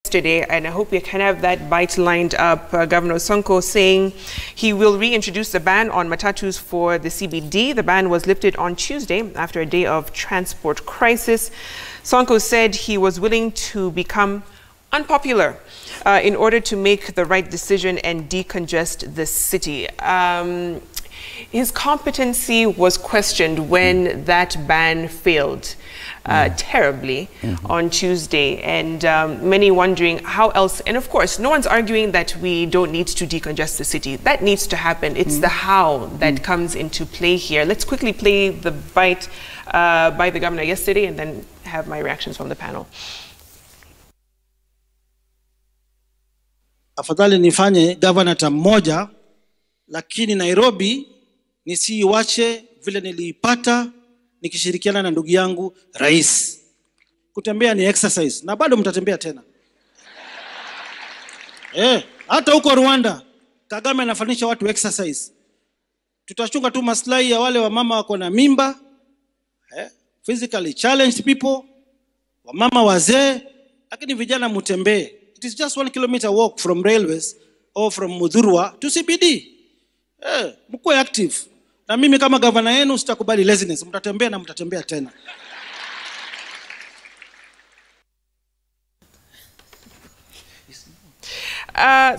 yesterday, and I hope we can have that bite lined up. Governor Sonko saying he will reintroduce the ban on matatus for the CBD. The ban was lifted on Tuesday after a day of transport crisis. Sonko said he was willing to become unpopular in order to make the right decision and decongest the city. His competency was questioned when that ban failed terribly on Tuesday, and many wondering how else. And of course, no one's arguing that we don't need to decongest the city. That needs to happen. It's the how that comes into play here. Let's quickly play the bite by the governor yesterday and then have my reactions from the panel. Afadhali nifanye governor mmoja, lakini Nairobi nisiiwache vile niliipata nikishirikiana na ndugu yangu rais. Kutembea ni exercise na bado mtatembea tena. Hata huko Rwanda Kagame anafanyisha watu exercise. Tutachunga tu maslahi ya wale wamama wako na mimba, physically challenged people, wamama wazee, lakini vijana mutembee. It is just 1 kilometer walk from railways or from Mudhurwa to CBD. Mkuwe active. Na mimi kama governor yenu sitakubali laziness. Mtatembea na mtatembea tena.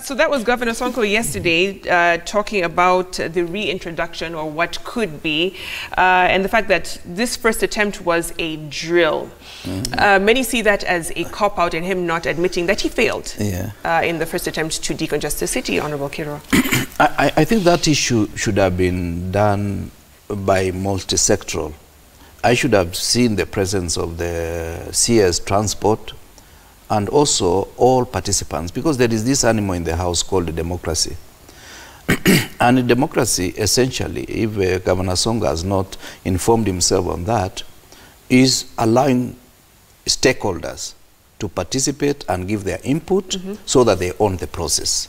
So that was Governor Sonko yesterday talking about the reintroduction, or what could be, and the fact that this first attempt was a drill. Many see that as a cop-out and him not admitting that he failed in the first attempt to decongest the city, Honorable Kiro. I think that issue should have been done by multi-sectoral. I should have seen the presence of the CS transport and also all participants, because there is this animal in the house called democracy. And in democracy, essentially, if Governor Sonko has not informed himself on that, is allowing stakeholders to participate and give their input so that they own the process.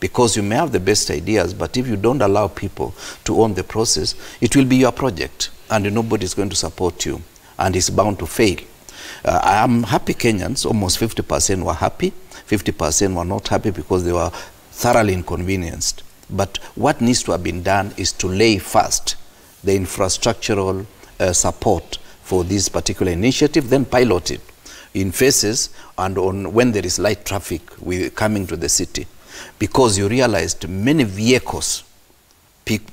Because you may have the best ideas, but if you don't allow people to own the process, it will be your project and nobody is going to support you and it's bound to fail. I'm happy Kenyans, almost 50% were happy, 50% were not happy because they were thoroughly inconvenienced. But what needs to have been done is to lay first the infrastructural support for this particular initiative, then pilot it in phases and on when there is light traffic coming to the city. Because you realized many vehicles,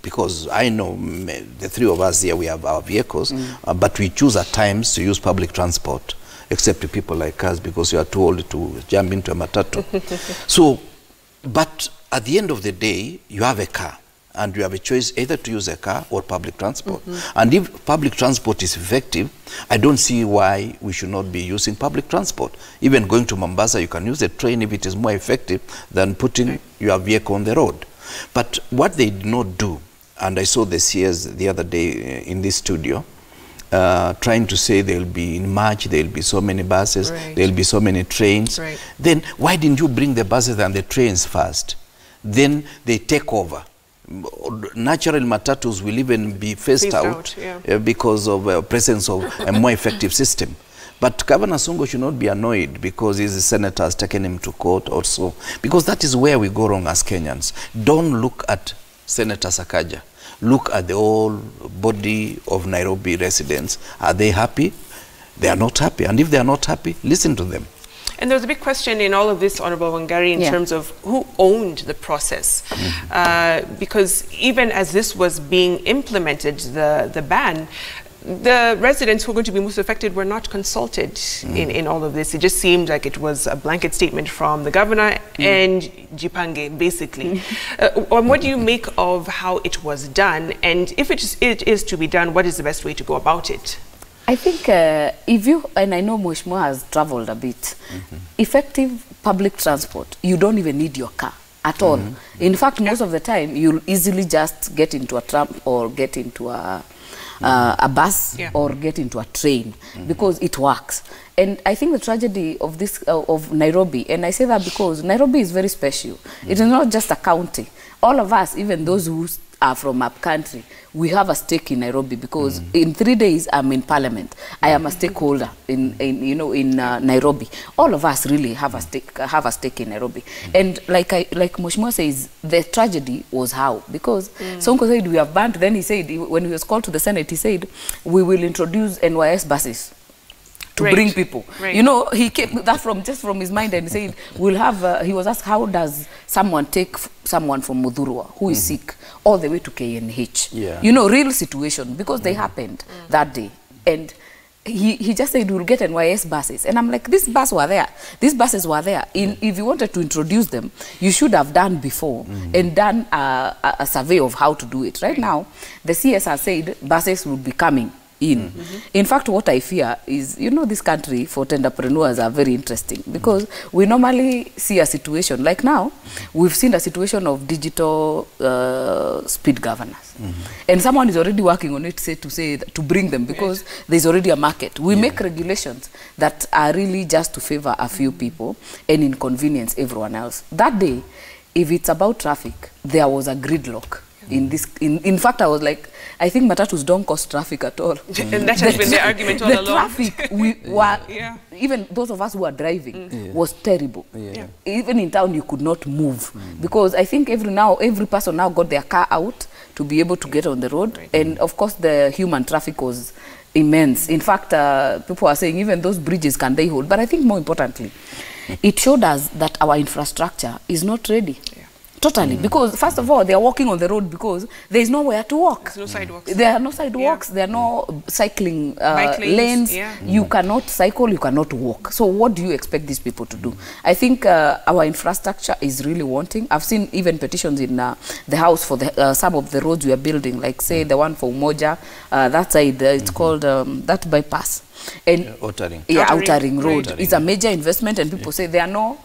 because I know the three of us here, we have our vehicles, but we choose at times to use public transport, except to people like us, because you are too old to jump into a matatu. So, but at the end of the day, you have a car, and you have a choice either to use a car or public transport. And if public transport is effective, I don't see why we should not be using public transport. Even going to Mombasa, you can use a train if it is more effective than putting your vehicle on the road. But what they did not do, and I saw the CS the other day in this studio, trying to say there will be, in March, there will be so many buses, there will be so many trains. Then why didn't you bring the buses and the trains first? Then they take over. Natural matatus will even be phased out because of presence of a more effective system. But Governor Sonko should not be annoyed because his senator has taken him to court or so. Because that is where we go wrong as Kenyans. Don't look at Senator Sakaja. Look at the whole body of Nairobi residents. Are they happy? They are not happy. And if they are not happy, listen to them. And there's a big question in all of this, Honorable Wangari, in terms of who owned the process. Because even as this was being implemented, the ban, the residents who are going to be most affected were not consulted in all of this. It just seemed like it was a blanket statement from the governor and Jipange, basically. What do you make of how it was done? And if it is to be done, what is the best way to go about it? I think if you, and I know Mheshimiwa has traveled a bit, effective public transport, you don't even need your car at all. In fact, most of the time, you'll easily just get into a tram or get into a bus or get into a train because it works. And I think the tragedy of this of Nairobi, and I say that because Nairobi is very special. It is not just a county. All of us, even those who are from up country, we have a stake in Nairobi because in 3 days I'm in Parliament. I am a stakeholder in Nairobi. All of us really have a stake in Nairobi. And like Mheshimiwa says, the tragedy was how, because Sonko said we have banned. Then he said, when he was called to the Senate, he said we will introduce NYS buses to bring people. You know, he kept that just from his mind, and he said we'll have. He was asked, how does someone take someone from Mudhurwa who is sick all the way to KNH? You know, real situation, because they happened that day. And he just said we'll get NYS buses, and I'm like, these buses were there. These buses were there. If you wanted to introduce them, you should have done before and done a survey of how to do it. Right now, the CS has said buses will be coming in. In fact, what I fear is, you know, this country for entrepreneurs are very interesting, because we normally see a situation like now, we've seen a situation of digital speed governors. And someone is already working on it, to bring them, because there's already a market. We make regulations that are really just to favor a few people and inconvenience everyone else. That day, if it's about traffic, there was a gridlock. In fact, I was like, I think matatus don't cause traffic at all. And that has been the argument all along. The traffic, we were, even those of us who were driving, was terrible. Even in town, you could not move. Because I think every person now got their car out to be able to get on the road. And of course, the human traffic was immense. In fact, people are saying even those bridges, can they hold? But I think more importantly, it showed us that our infrastructure is not ready. Totally, because first of all, they are walking on the road because there is nowhere to walk. There's no sidewalks. There are no sidewalks. There are no cycling lanes. You cannot cycle. You cannot walk. So what do you expect these people to do? I think our infrastructure is really wanting. I've seen even petitions in the House for some of the roads we are building, like say the one for Umoja, that side, it's called that bypass. And Outer Ring Road. It's a major investment, and people say there are no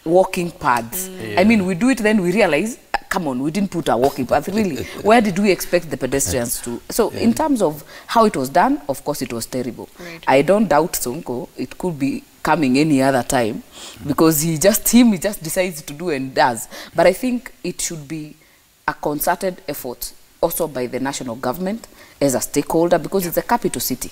walking paths. I mean, we do it, then we realize, come on, we didn't put a walking path. Really, where did we expect the pedestrians to? So in terms of how it was done, of course it was terrible. I don't doubt Sonko. It could be coming any other time, because he just decides to do and does. But I think it should be a concerted effort also by the national government as a stakeholder, because it's the capital city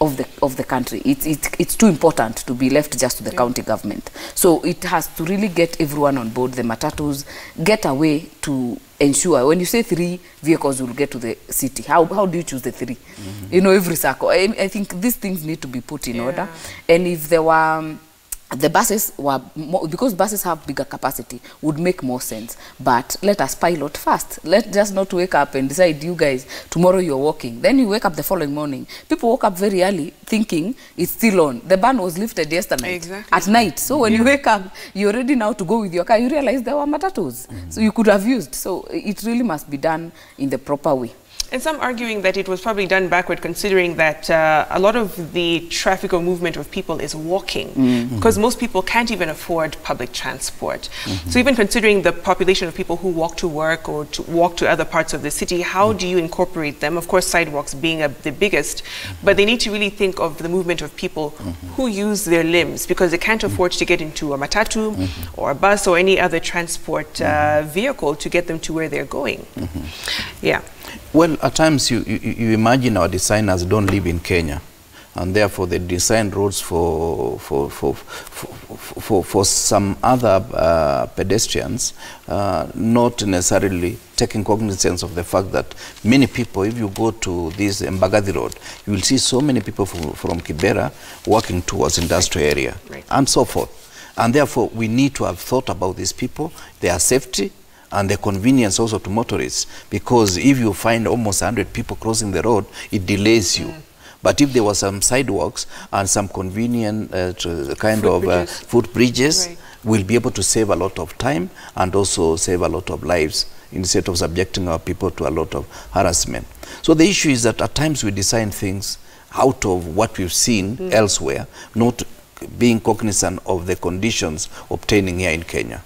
of the country. It's too important to be left just to the county government. So it has to really get everyone on board. The matatus get a way to ensure, when you say 3 vehicles will get to the city, how do you choose the 3? You know, every circle. I think these things need to be put in order. And if there were the buses were more, because buses have bigger capacity, would make more sense. But let us pilot first. Let's just not wake up and decide, you guys, tomorrow you're walking. Then you wake up the following morning. People woke up very early thinking it's still on. The ban was lifted yesterday at night. So when you wake up, you're ready now to go with your car. You realize there were matatus. So you could have used. So it really must be done in the proper way. And some arguing that it was probably done backward, considering that a lot of the traffic or movement of people is walking, because most people can't even afford public transport. So even considering the population of people who walk to work or to walk to other parts of the city, how do you incorporate them? Of course, sidewalks being the biggest, but they need to really think of the movement of people who use their limbs, because they can't afford to get into a matatu or a bus or any other transport vehicle to get them to where they're going. Well, at times you imagine our designers don't live in Kenya, and therefore they design roads for some other pedestrians, not necessarily taking cognizance of the fact that many people, if you go to this Mbagathi Road, you will see so many people from Kibera walking towards industrial area and so forth. And therefore we need to have thought about these people, their safety, and the convenience also to motorists, because if you find almost 100 people crossing the road, it delays you. But if there were some sidewalks and some convenient footbridges, we'll be able to save a lot of time and also save a lot of lives instead of subjecting our people to a lot of harassment. So the issue is that at times we design things out of what we've seen elsewhere, not being cognizant of the conditions obtaining here in Kenya.